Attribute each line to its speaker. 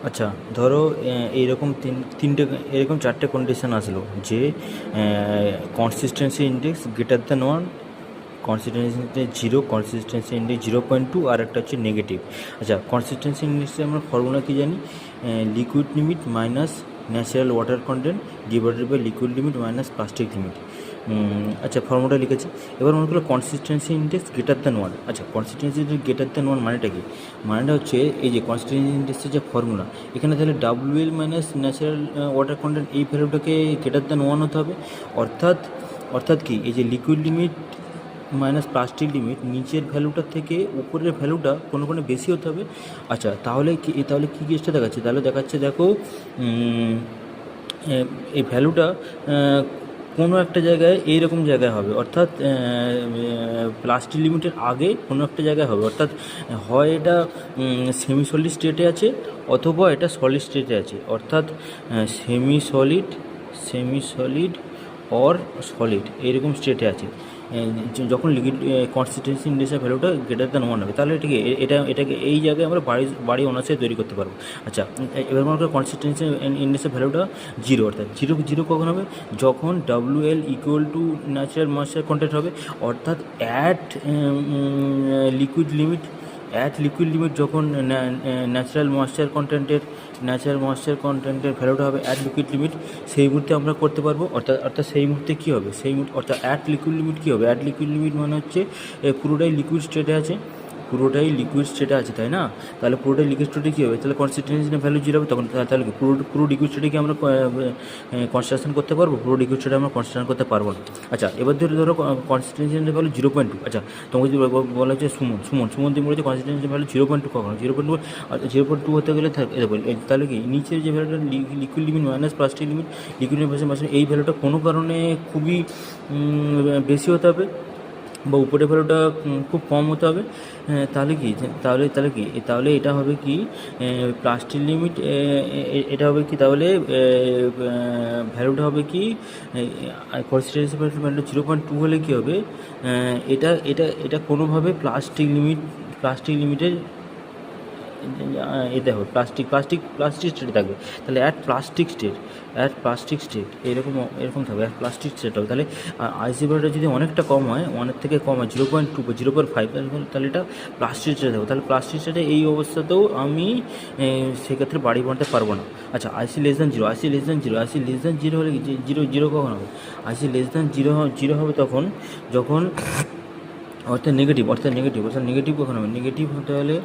Speaker 1: আচ্ছা, ধরো এইরকম তিনটে এরকম চারটে কন্ডিশন আসলো যে consistency index greater than one, consistency index zero, consistency index 0.2, আর একটা হচ্ছে নেগেটিভ। আচ্ছা, কনসিস্টেন্সি ইন্ডেক্সে আমরা ফর্মুলা কী জানি? Liquid limit minus natural water content divided by liquid limit minus plastic limit. আচ্ছা, ফর্মুলা লিখেছি। এবার মনে করো consistency index greater than one. আচ্ছা, consistency index greater than one মানেটা কি? মানেটা হচ্ছে এই যে কনসিস্টেন্সি ইন্ডেক্সের যে ফর্মুলা, এখানে তাহলে WL minus natural water content এই ভ্যালুটাকে গ্রেটার দ্যান ওয়ান হতে হবে। অর্থাৎ অর্থাৎ কি, এই যে liquid limit minus plastic limit নিচের ভ্যালুটার থেকে উপরের ভ্যালুটা কোনো বেশি হতে হবে। আচ্ছা, তাহলে কী কেসটা দেখাচ্ছে? তাহলে দেখাচ্ছে, দেখো এই ভ্যালুটা কোনো একটা জায়গায় এইরকম জায়গায় হবে, অর্থাৎ প্লাস্টিক লিমিটের আগে কোনো একটা জায়গায় হবে। অর্থাৎ হয় এটা সেমি সলিড স্টেটে আছে অথবা এটা সলিড স্টেটে আছে। অর্থাৎ সেমি সলিড অর সলিড এইরকম স্টেটে আছে যখন লিকুইড কনসিস্টেন্সি ইন্ডেক্সের ভ্যালুটা গ্রেটার দ্যান ওয়ান হবে। তাহলে এটাকে এই জায়গায় আমরা বাড়ি অনার্সে তৈরি করতে পারবো। আচ্ছা, এবার মনে করো কনসিস্টেন্সি ইন্ডেক্সের ভ্যালুটা জিরো। অর্থাৎ জিরো কখন হবে? যখন WL equal to natural moisture content হবে। অর্থাৎ লিকুইড লিমিট লিকুইড লিমিট যখন ন্যাচারাল ময়েশ্চার কন্টেন্টের ভ্যালুটা হবে লিকুইড লিমিট, সেই মুহূর্তে আমরা করতে পারবো। অর্থাৎ সেই মুহূর্তে কী হবে? অর্থাৎ লিকুইড লিমিট কী হবে? লিকুইড লিমিট মানে হচ্ছে পুরোটাই লিকুইড স্টেটে আছে, তাই না? তাহলে পুরোটাই লিকুইড স্টেটে কী হবে? তাহলে কনসিস্টেন্সির ভ্যালু জিরো হবে। তখন তাহলে কি পুরো লিকুইড স্টেটে কি আমরা কনস্ট্রাকশন করতে পারবো? পুরো লিকুইড স্টেটে আমরা কনস্ট্রাকশন করতে পারবো না। আচ্ছা, এবার ধরো কনসিস্টেন্সির ভ্যালু 0.2। আচ্ছা, তোমাকে যদি বলা হচ্ছে সুমন তুমি বলেছে কনসিস্টেন্সির ভ্যালু 0.2 কখনো 0.2 হতে গেলে তাহলে কি নিচের যে ভ্যালুটা liquid limit minus plastic limit, liquid limit minus এই ভ্যালুটা কোনো কারণে খুবই বেশি হতে হবে বা উপরের ভ্যালুটা খুব কম হতে হবে। তাহলে এটা হবে কি প্লাস্টিক লিমিট, এটা হবে কি তাহলে ভ্যালুটা হবে কি কনসিস্টেন্সি ভ্যালু 0.2 হলে কী হবে? এটা এটা এটা কোনোভাবে প্লাস্টিক লিমিটের এতে হবে প্লাস্টিক স্টেট থাকবে। তাহলে প্লাস্টিক স্টেট এরকম থাকবে, প্লাস্টিক স্টেট হবে। তাহলে আইসি ভ্যালুটা যদি অনেকটা কম হয়, অনেক থেকে কম হয় 0.2 বা 0.5, তাহলে এটা প্লাস্টিক স্টেট থাকবে। তাহলে প্লাস্টিক স্টেটে এই অবস্থাতেও আমি সেক্ষেত্রে বাড়ি বানাতে পারবো না। আচ্ছা, আইসি লেস দ্যান জিরো হলে জিরো কখন হবে? আইসি লেস দ্যান জিরো হবে তখন যখন নেগেটিভ কখন হবে? নেগেটিভ হতে হলে